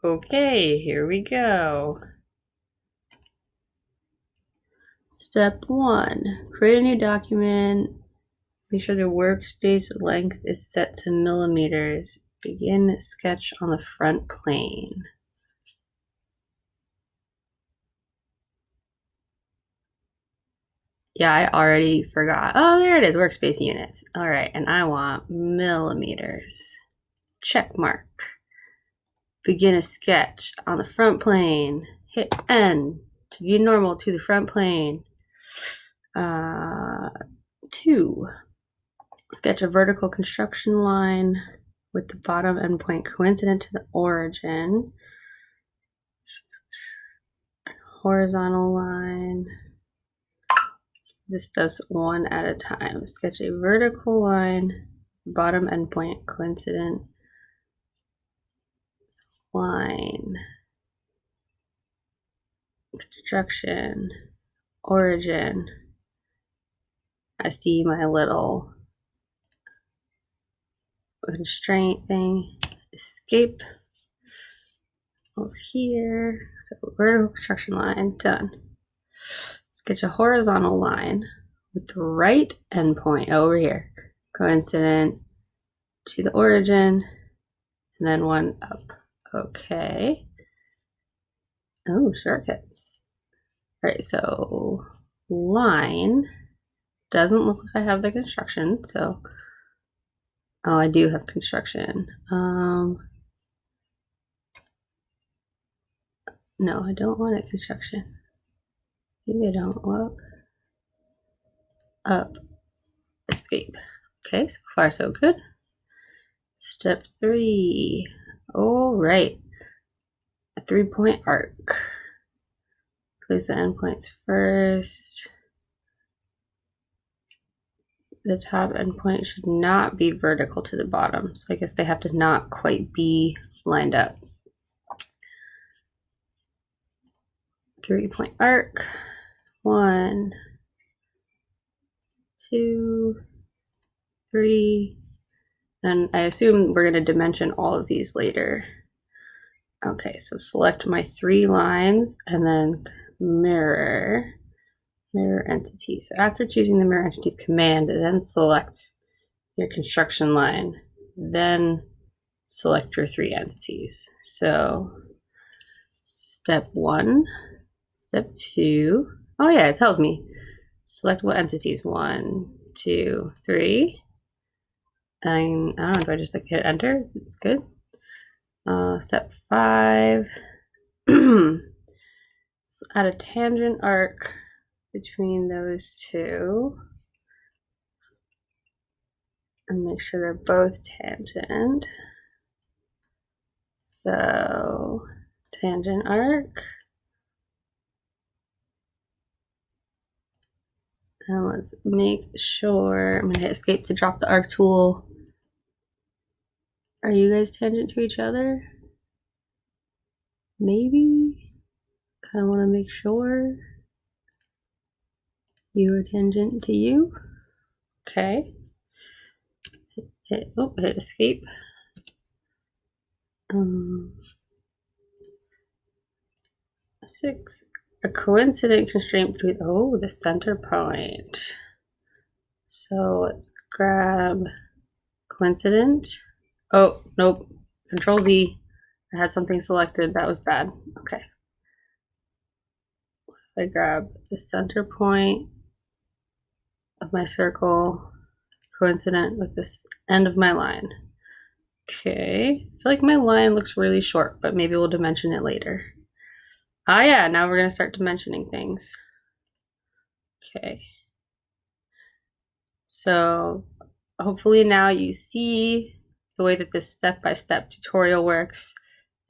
Okay, here we go. Step 1, create a new document. Make sure the workspace length is set to millimeters. Begin sketch on the front plane. Yeah, I already forgot. Oh, there it is, workspace units. All right, and I want millimeters. Check mark. Begin a sketch on the front plane. Hit N to view normal to the front plane. 2. Sketch a vertical construction line with the bottom endpoint coincident to the origin. Horizontal line. This does one at a time. Sketch a vertical line, bottom endpoint coincident line. Construction, origin. I see my little constraint thing. Escape over here. So vertical construction line, done. Sketch a horizontal line with the right endpoint over here, coincident to the origin, and then one up. Okay. Oh, shortcuts. All right, so line doesn't look like I have the construction, so oh, I do have construction. No, I don't want it construction. Maybe I don't. Well, up, escape. Okay, so far so good. Step 3. All right, a 3-point arc. Place the endpoints first. The top endpoint should not be vertical to the bottom, so I guess they have to not quite be lined up. 3-point arc. 1, 2, 3, and I assume we're going to dimension all of these later. Okay, so select my 3 lines and then mirror entity. So after choosing the mirror entities command, then select your construction line, then select your 3 entities. So step 1, step 2. Oh yeah, it tells me. Select what entities. 1, 2, 3. And I don't know, do I just like hit enter? It's good. Step 5. Add a tangent arc between those 2. And make sure they're both tangent. So tangent arc. And let's make sure, I'm gonna hit escape to drop the arc tool. Are you guys tangent to each other? Maybe? Kind of want to make sure you are tangent to you. Okay. Hit escape. 6. A coincident constraint between, the center point. So let's grab coincident. Oh, nope. Control Z. I had something selected. That was bad. Okay. I grab the center point of my circle, coincident with this end of my line. Okay. I feel like my line looks really short, but maybe we'll dimension it later. Ah, yeah. Now we're going to start dimensioning things. Okay. So hopefully now you see the way that this step-by-step tutorial works.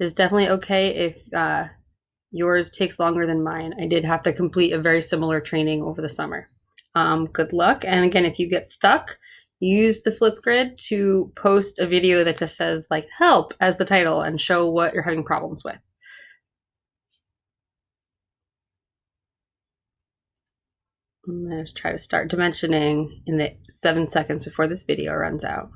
It's definitely okay if yours takes longer than mine. I did have to complete a very similar training over the summer. Good luck. And again, if you get stuck, use the Flipgrid to post a video that just says like help as the title and show what you're having problems with. I'm going to try to start dimensioning in the 7 seconds before this video runs out.